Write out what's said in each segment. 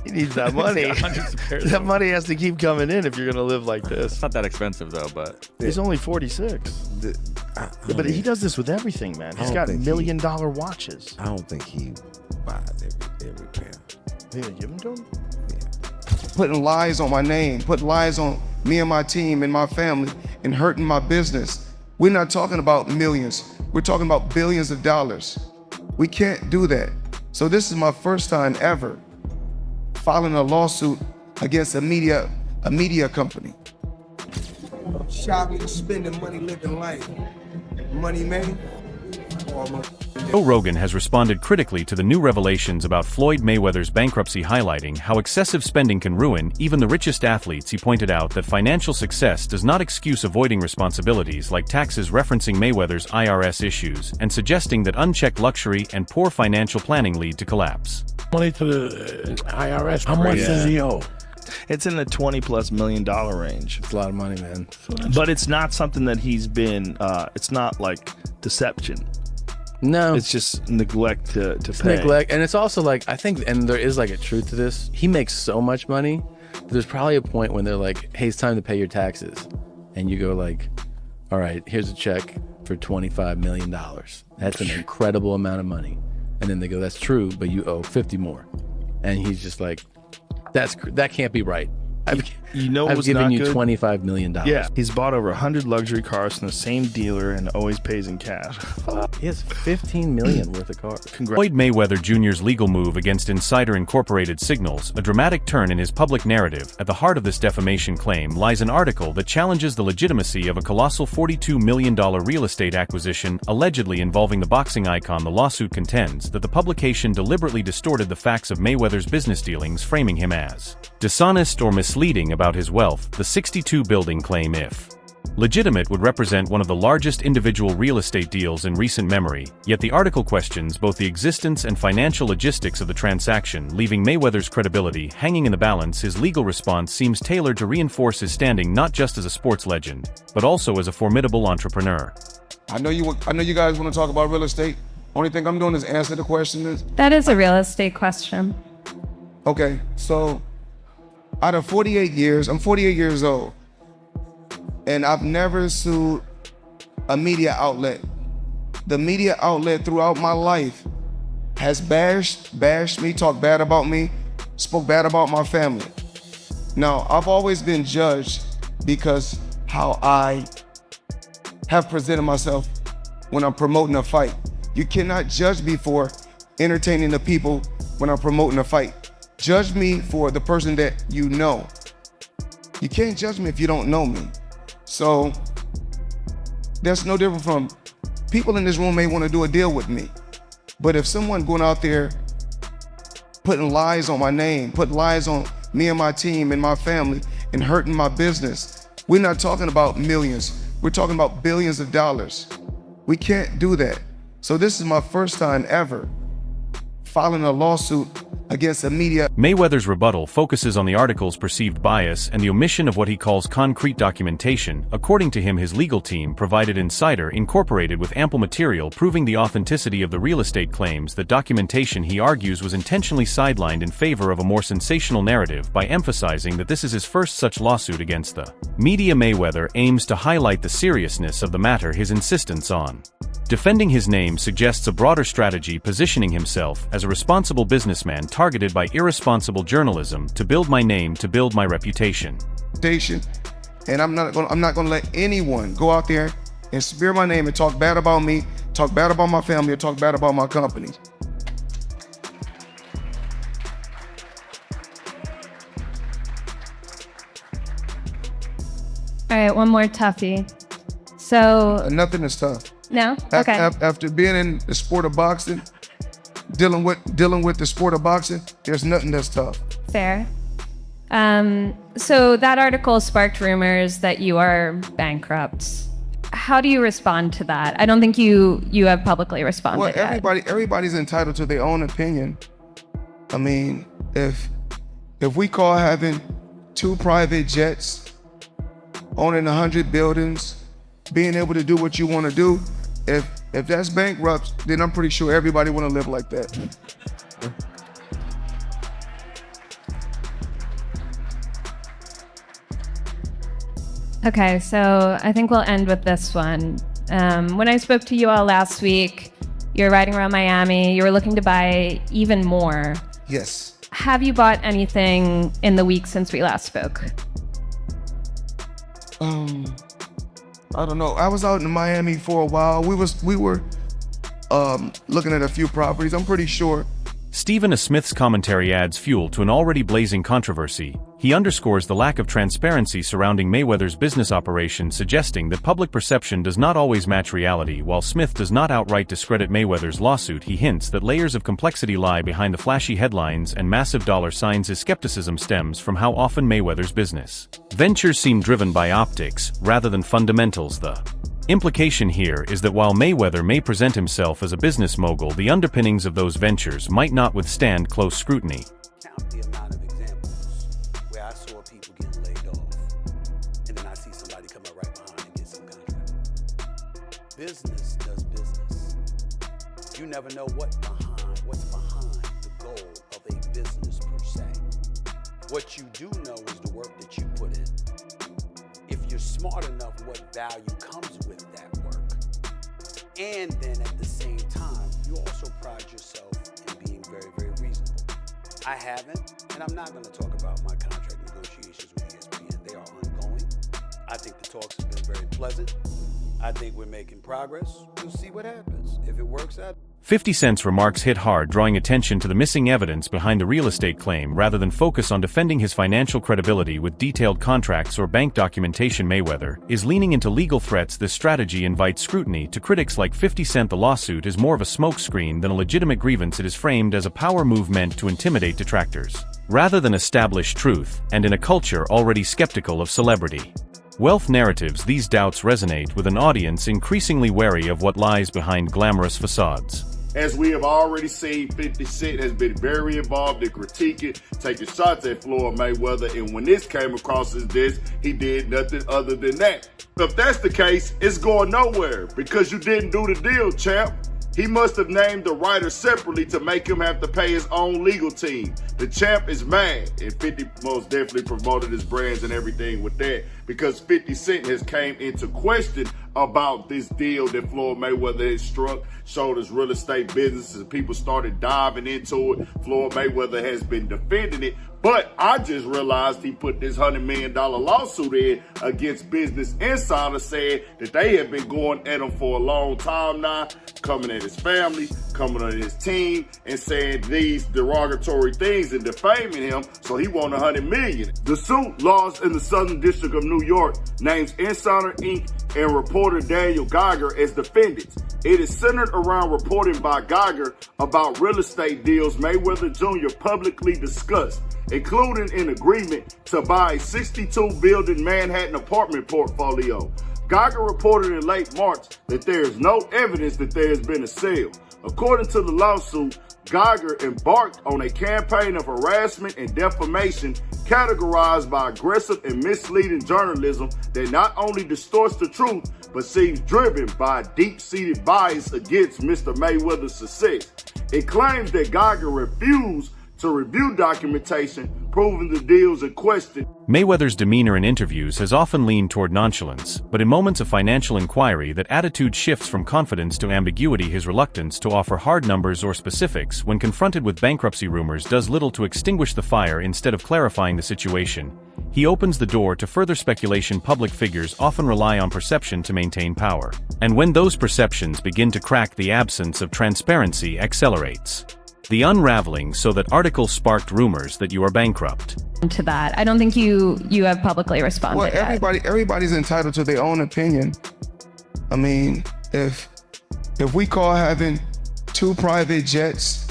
He needs that money. That money has to keep coming in if you're going to live like this. It's not that expensive, though, but... He's only 46. But he does this with everything, man. He's got $1 million watches. I don't think he buys every pair. You gonna give them to him? Putting lies on my name, putting lies on me and my team and my family, and hurting my business. We're not talking about millions. We're talking about billions of dollars. We can't do that. So this is my first time ever filing a lawsuit against a media company. Shopping, spending money, living life. Money made. Joe Rogan has responded critically to the new revelations about Floyd Mayweather's bankruptcy, highlighting how excessive spending can ruin even the richest athletes. He pointed out that financial success does not excuse avoiding responsibilities like taxes, referencing Mayweather's IRS issues and suggesting that unchecked luxury and poor financial planning lead to collapse. Money to the IRS. How much does he owe? It's in the $20+ million range. It's a lot of money, man. But it's not something that he's been, it's not like deception. No. It's just neglect to pay. Neglect. And it's also like, I think, and there is like a truth to this. He makes so much money. There's probably a point when they're like, hey, it's time to pay your taxes. And you go like, all right, here's a check for $25 million. That's an incredible amount of money. And then they go, that's true, but you owe 50 more. And he's just like, that can't be right. I've given you $25 million. Yeah, he's bought over 100 luxury cars from the same dealer and always pays in cash. He has $15 million worth of cars. Floyd Mayweather Jr.'s legal move against Insider Incorporated signals a dramatic turn in his public narrative. At the heart of this defamation claim lies an article that challenges the legitimacy of a colossal $42 million real estate acquisition allegedly involving the boxing icon. The lawsuit contends that the publication deliberately distorted the facts of Mayweather's business dealings, framing him as dishonest or misleading about his wealth. The 62-building claim, if legitimate, would represent one of the largest individual real estate deals in recent memory, yet the article questions both the existence and financial logistics of the transaction, leaving Mayweather's credibility hanging in the balance. His legal response seems tailored to reinforce his standing not just as a sports legend, but also as a formidable entrepreneur. I know you guys want to talk about real estate. Only thing I'm doing is answer the question. That is a real estate question. Okay, so out of 48 years, I'm 48 years old, and I've never sued a media outlet. The media outlet throughout my life has bashed me, talked bad about me, spoke bad about my family. Now, I've always been judged because how I have presented myself when I'm promoting a fight. You cannot judge me for entertaining the people when I'm promoting a fight. Judge me for the person that you know. You can't judge me if you don't know me. So that's no different from people in this room may want to do a deal with me. But if someone going out there putting lies on my name, putting lies on me and my team and my family and hurting my business, we're not talking about millions. We're talking about billions of dollars. We can't do that. So this is my first time ever filing a lawsuit against the media. Mayweather's rebuttal focuses on the article's perceived bias and the omission of what he calls concrete documentation. According to him, his legal team provided Insider Incorporated with ample material proving the authenticity of the real estate claims. The documentation, he argues, was intentionally sidelined in favor of a more sensational narrative by emphasizing that this is his first such lawsuit against the media. Mayweather aims to highlight the seriousness of the matter. His insistence on defending his name suggests a broader strategy, positioning himself as a responsible businessman targeted by irresponsible journalism to build my name, to build my reputation. And I'm not gonna let anyone go out there and smear my name and talk bad about me, talk bad about my family, or talk bad about my company. All right, one more toughie. So Nothing is tough. no? Okay. After being in the sport of boxing, dealing with the sport of boxing, there's nothing that's tough. Fair. So that article sparked rumors that you are bankrupt. How do you respond to that? I don't think you have publicly responded Well, yet. everybody's entitled to their own opinion. I mean, if we call having 2 private jets, owning 100 buildings, being able to do what you want to do, if that's bankrupt, then I'm pretty sure everybody want to live like that. Okay, so I think we'll end with this one. When I spoke to you all last week, you were riding around Miami. You were looking to buy even more. Yes. Have you bought anything in the week since we last spoke? I don't know. I was out in Miami for a while. We were looking at a few properties. I'm pretty sure. Stephen A. Smith's commentary adds fuel to an already blazing controversy. He underscores the lack of transparency surrounding Mayweather's business operation, suggesting that public perception does not always match reality. While Smith does not outright discredit Mayweather's lawsuit, he hints that layers of complexity lie behind the flashy headlines and massive dollar signs. His skepticism stems from how often Mayweather's business ventures seem driven by optics rather than fundamentals. The implication here is that while Mayweather may present himself as a business mogul, the underpinnings of those ventures might not withstand close scrutiny. Count the amount of examples where I saw people getting laid off, and then I see somebody come up right behind and get some contract. Business does business. You never know what's behind the goal of a business per se. What you do know is the work that you put in. If you're smart enough, what value comes with that work. And then at the same time, you also pride yourself in being very, very reasonable. I haven't, and I'm not going to talk about my contract negotiations with ESPN. They are ongoing. I think the talks have been very pleasant. I think we're making progress. We'll see what happens. If it works out. 50 Cent's remarks hit hard, drawing attention to the missing evidence behind the real estate claim rather than focus on defending his financial credibility with detailed contracts or bank documentation. Mayweather is leaning into legal threats. This strategy invites scrutiny. To critics like 50 Cent, the lawsuit is more of a smokescreen than a legitimate grievance. It is framed as a power move meant to intimidate detractors, rather than establish truth, and in a culture already skeptical of celebrity wealth narratives, these doubts resonate with an audience increasingly wary of what lies behind glamorous facades. As we have already seen, 50 Cent has been very involved in critiquing, taking shots at Floyd Mayweather, and when this came across his desk, he did nothing other than that. If that's the case, it's going nowhere, because you didn't do the deal, champ. He must have named the writer separately to make him have to pay his own legal team. The champ is mad, and 50 most definitely promoted his brands and everything with that, because 50 Cent has came into question about this deal that Floyd Mayweather has struck, showed his real estate businesses, and people started diving into it. Floyd Mayweather has been defending it, but I just realized he put this $100 million lawsuit in against Business Insider, saying that they have been going at him for a long time now, coming at his family, coming at his team, and saying these derogatory things and defaming him, so he won $100 million. The suit lost in the Southern District of New York names Insider Inc. and reporter Daniel Geiger as defendants. It is centered around reporting by Geiger about real estate deals Mayweather Jr. publicly discussed, including an agreement to buy a 62-building Manhattan apartment portfolio. Geiger reported in late March that there is no evidence that there has been a sale. According to the lawsuit, Geiger embarked on a campaign of harassment and defamation categorized by aggressive and misleading journalism that not only distorts the truth, but seems driven by a deep-seated bias against Mr. Mayweather's success. It claims that Geiger refused to review documentation proving the deals in question. Mayweather's demeanor in interviews has often leaned toward nonchalance, but in moments of financial inquiry that attitude shifts from confidence to ambiguity. His reluctance to offer hard numbers or specifics when confronted with bankruptcy rumors does little to extinguish the fire. Instead of clarifying the situation, he opens the door to further speculation. Public figures often rely on perception to maintain power, and when those perceptions begin to crack, the absence of transparency accelerates the unraveling. So that article sparked rumors that you are bankrupt. To that, I don't think you have publicly responded. Well, everybody's entitled to their own opinion. I mean, if we call having 2 private jets,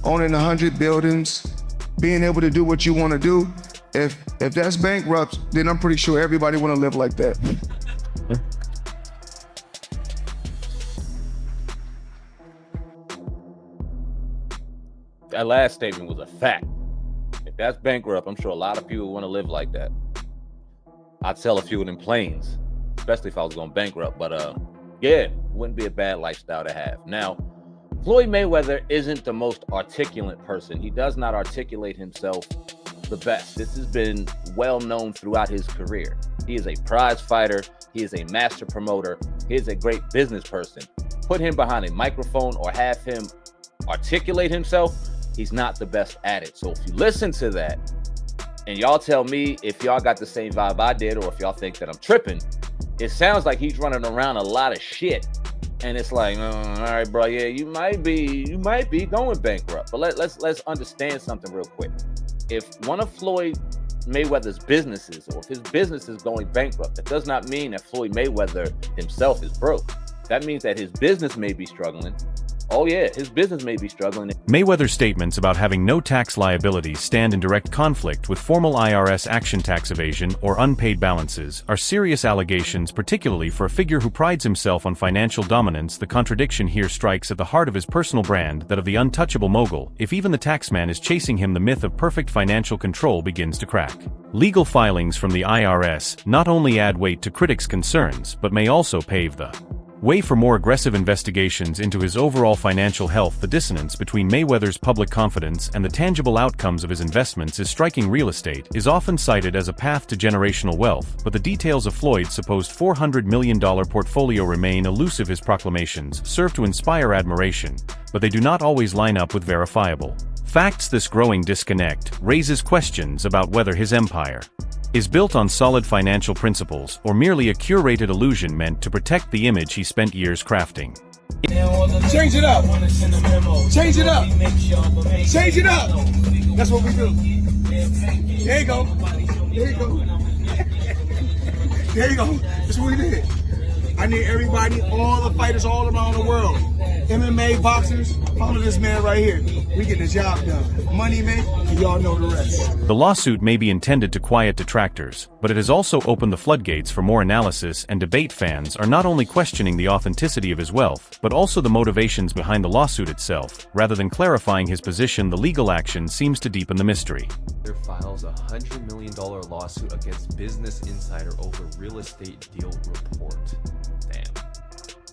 owning 100 buildings, being able to do what you want to do, if that's bankrupt, then I'm pretty sure everybody want to live like that. That last statement was a fact. If that's bankrupt, I'm sure a lot of people want to live like that. I'd sell a few of them planes, especially if I was going bankrupt. But yeah, wouldn't be a bad lifestyle to have. Now, Floyd Mayweather isn't the most articulate person. He does not articulate himself the best. This has been well known throughout his career. He is a prize fighter. He is a master promoter. He is a great business person. Put him behind a microphone or have him articulate himself, he's not the best at it. So if you listen to that and y'all tell me if y'all got the same vibe I did, or if y'all think that I'm tripping, it sounds like he's running around a lot of shit. And it's like, all right, bro, yeah, you might be going bankrupt. But let's understand something real quick. If one of Floyd Mayweather's businesses, or if his business is going bankrupt, that does not mean that Floyd Mayweather himself is broke. That means that his business may be struggling. Oh yeah, his business may be struggling. Mayweather's statements about having no tax liabilities stand in direct conflict with formal IRS action. Tax evasion or unpaid balances are serious allegations, particularly for a figure who prides himself on financial dominance. The contradiction here strikes at the heart of his personal brand, that of the untouchable mogul. If even the taxman is chasing him, the myth of perfect financial control begins to crack. Legal filings from the IRS not only add weight to critics' concerns, but may also pave the way for more aggressive investigations into his overall financial health. The dissonance between Mayweather's public confidence and the tangible outcomes of his investments is striking. Real estate is often cited as a path to generational wealth, but the details of Floyd's supposed $400 million portfolio remain elusive. His proclamations serve to inspire admiration, but they do not always line up with verifiable facts. This growing disconnect raises questions about whether his empire is built on solid financial principles or merely a curated illusion meant to protect the image he spent years crafting. Change it up. Change it up. Change it up. That's what we do. There you go. There you go. There you go. That's what we did. I need everybody, all the fighters all around the world, MMA, boxers, follow this man right here. We get the job done. Money, man, and y'all know the rest. The lawsuit may be intended to quiet detractors, but it has also opened the floodgates for more analysis and debate. Fans are not only questioning the authenticity of his wealth, but also the motivations behind the lawsuit itself. Rather than clarifying his position, the legal action seems to deepen the mystery. Files a $100 million lawsuit against Business Insider over real estate deal report. Damn,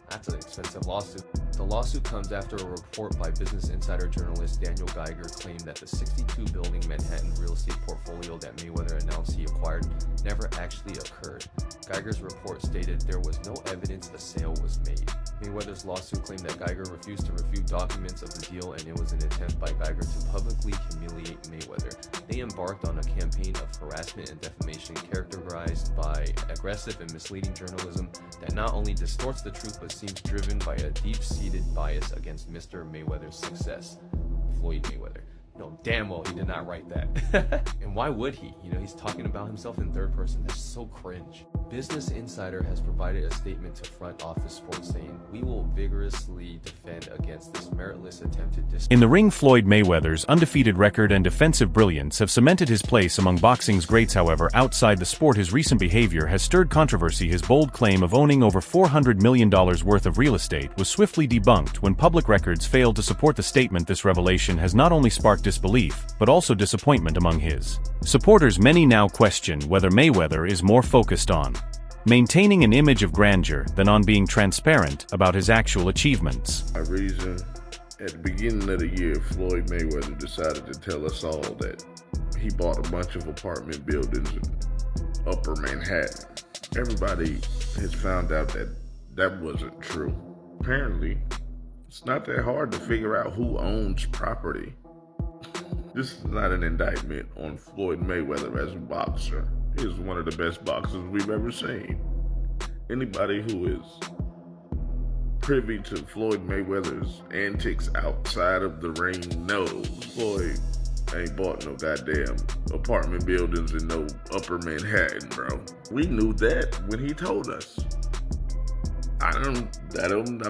that's an expensive lawsuit. The lawsuit comes after a report by Business Insider journalist Daniel Geiger claimed that the 62-building Manhattan real estate portfolio that Mayweather announced he acquired never actually occurred. Geiger's report stated there was no evidence a sale was made. Mayweather's lawsuit claimed that Geiger refused to refute documents of the deal, and it was an attempt by Geiger to publicly humiliate Mayweather. They embarked on a campaign of harassment and defamation characterized by aggressive and misleading journalism that not only distorts the truth but seems driven by a deep-seated bias against Mr. Mayweather's success. Floyd Mayweather. No, damn well he did not write that. And why would he? You know, he's talking about himself in third person. That's so cringe. Business Insider has provided a statement to Front Office Sports saying, "We will vigorously defend against this meritless attempted In the ring, Floyd Mayweather's undefeated record and defensive brilliance have cemented his place among boxing's greats. However, outside the sport, his recent behavior has stirred controversy. His bold claim of owning over $400 million worth of real estate was swiftly debunked when public records failed to support the statement. This revelation has not only sparked disbelief, but also disappointment among his supporters. Many now question whether Mayweather is more focused on maintaining an image of grandeur than on being transparent about his actual achievements. A reason at the beginning of the year, Floyd Mayweather decided to tell us all that he bought a bunch of apartment buildings in Upper Manhattan. Everybody has found out that that wasn't true. Apparently, it's not that hard to figure out who owns property. This is not an indictment on Floyd Mayweather as a boxer. He is one of the best boxers we've ever seen. Anybody who is privy to Floyd Mayweather's antics outside of the ring knows Floyd ain't bought no goddamn apartment buildings in no Upper Manhattan, bro. We knew that when he told us. I'm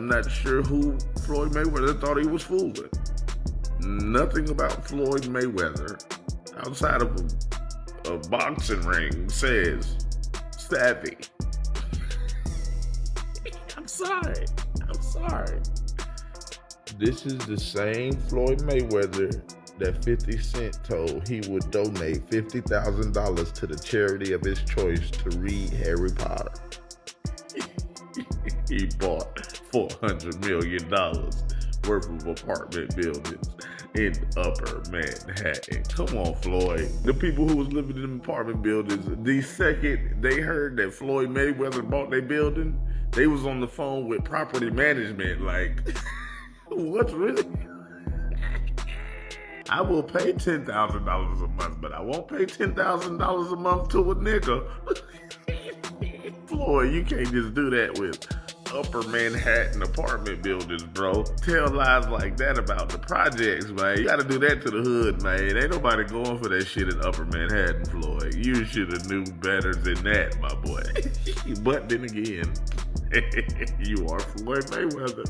not sure who Floyd Mayweather thought he was fooling. Nothing about Floyd Mayweather outside of a boxing ring says savvy. I'm sorry. This is the same Floyd Mayweather that 50 Cent told he would donate $50,000 to the charity of his choice to read Harry Potter. He bought $400 million worth of apartment buildings in Upper Manhattan. Come on, Floyd. The people who was living in apartment buildings, the second they heard that Floyd Mayweather bought their building, they was on the phone with property management. Like, what's really? I will pay $10,000 a month, but I won't pay $10,000 a month to a nigga. Floyd, you can't just do that with Upper Manhattan apartment buildings, bro. Tell lies like that about the projects, man. You gotta do that to the hood, man. Ain't nobody going for that shit in Upper Manhattan, Floyd. You should have knew better than that, my boy. But then again, you are Floyd Mayweather.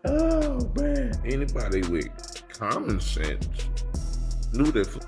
Oh, man. Anybody with common sense knew that.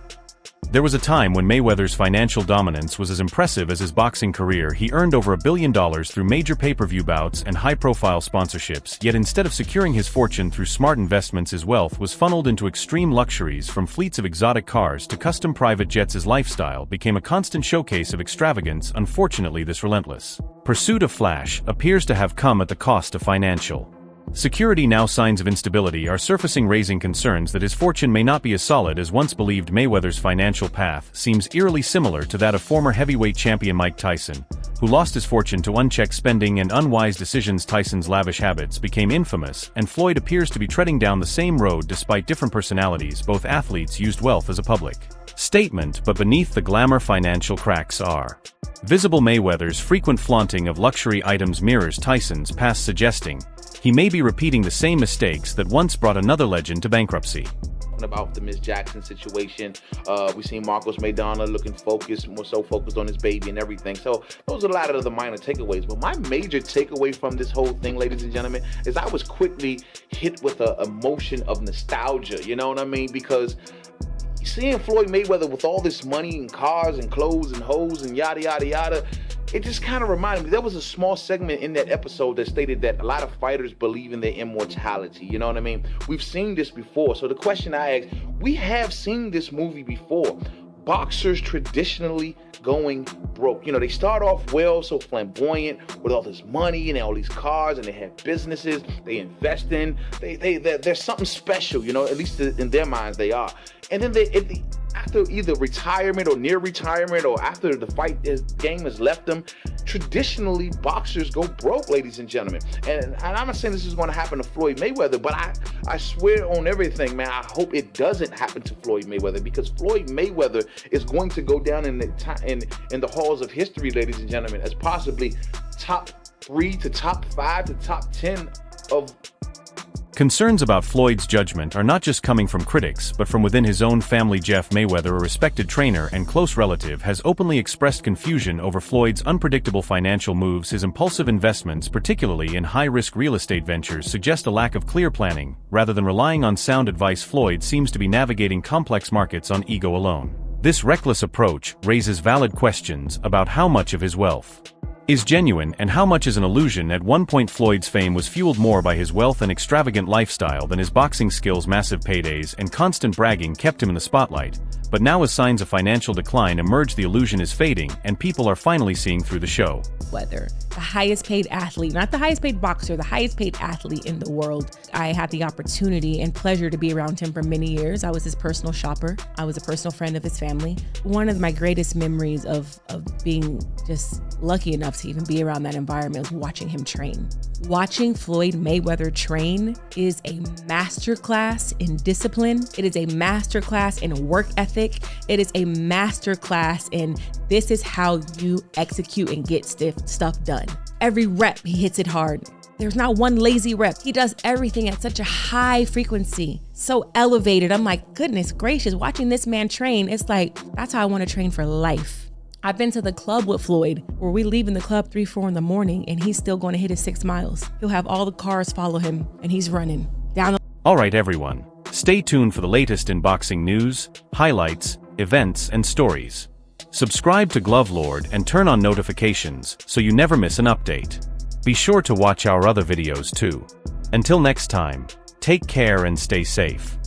There was a time when Mayweather's financial dominance was as impressive as his boxing career. He earned over $1 billion through major pay-per-view bouts and high-profile sponsorships, yet instead of securing his fortune through smart investments, his wealth was funneled into extreme luxuries. From fleets of exotic cars to custom private jets, his lifestyle became a constant showcase of extravagance. Unfortunately, this relentless pursuit of flash appears to have come at the cost of financial security. Now signs of instability are surfacing, raising concerns that his fortune may not be as solid as once believed. Mayweather's financial path seems eerily similar to that of former heavyweight champion Mike Tyson, who lost his fortune to unchecked spending and unwise decisions. Tyson's lavish habits became infamous, and Floyd appears to be treading down the same road. Despite different personalities, both athletes used wealth as a public statement, but beneath the glamour, financial cracks are visible. Mayweather's frequent flaunting of luxury items mirrors Tyson's past, suggesting he may be repeating the same mistakes that once brought another legend to bankruptcy. About the Miss Jackson situation, we seen Marcos Maidana looking focused, more so focused on his baby and everything. So those are a lot of the minor takeaways. But my major takeaway from this whole thing, ladies and gentlemen, is I was quickly hit with an emotion of nostalgia. You know what I mean? Because seeing Floyd Mayweather with all this money and cars and clothes and hoes and yada, yada, yada, it just kind of reminded me. There was a small segment in that episode that stated that a lot of fighters believe in their immortality. You know what I mean? We've seen this before. So the question I ask, we have seen this movie before. Boxers traditionally going broke. You know, they start off well, so flamboyant with all this money and all these cars, and they have businesses they invest in. There's something special, you know, at least in their minds they are. And then after either retirement or near retirement, or after the fight game has left them, traditionally boxers go broke, ladies and gentlemen. And I'm not saying this is going to happen to Floyd Mayweather, but I swear on everything, man, I hope it doesn't happen to Floyd Mayweather, because Floyd Mayweather is going to go down in the halls of history, ladies and gentlemen, as possibly top 3 to top 5 to top 10 of. Concerns about Floyd's judgment are not just coming from critics, but from within his own family. Jeff Mayweather, a respected trainer and close relative, has openly expressed confusion over Floyd's unpredictable financial moves. His impulsive investments, particularly in high-risk real estate ventures, suggest a lack of clear planning. Rather than relying on sound advice, Floyd seems to be navigating complex markets on ego alone. This reckless approach raises valid questions about how much of his wealth is genuine and how much is an illusion. At one point, Floyd's fame was fueled more by his wealth and extravagant lifestyle than his boxing skills. Massive paydays and constant bragging kept him in the spotlight. But now, as signs of financial decline emerge, the illusion is fading, and people are finally seeing through the show. Whether the highest paid athlete, not the highest paid boxer, the highest paid athlete in the world. I had the opportunity and pleasure to be around him for many years. I was his personal shopper. I was a personal friend of his family. One of my greatest memories of being just lucky enough to even be around that environment was watching him train. Watching Floyd Mayweather train is a masterclass in discipline. It is a masterclass in work ethic. It is a masterclass in this is how you execute and get stuff done. Every rep, he hits it hard. There's not one lazy rep. He does everything at such a high frequency, so elevated. I'm like, goodness gracious, watching this man train, it's like, that's how I want to train for life. I've been to the club with Floyd where we leave in the club 3-4 in the morning and he's still going to hit his 6 miles. He'll have all the cars follow him and he's running down the. All right, everyone. Stay tuned for the latest in boxing news, highlights, events, and stories. Subscribe to Glove Lord and turn on notifications so you never miss an update. Be sure to watch our other videos too. Until next time, take care and stay safe.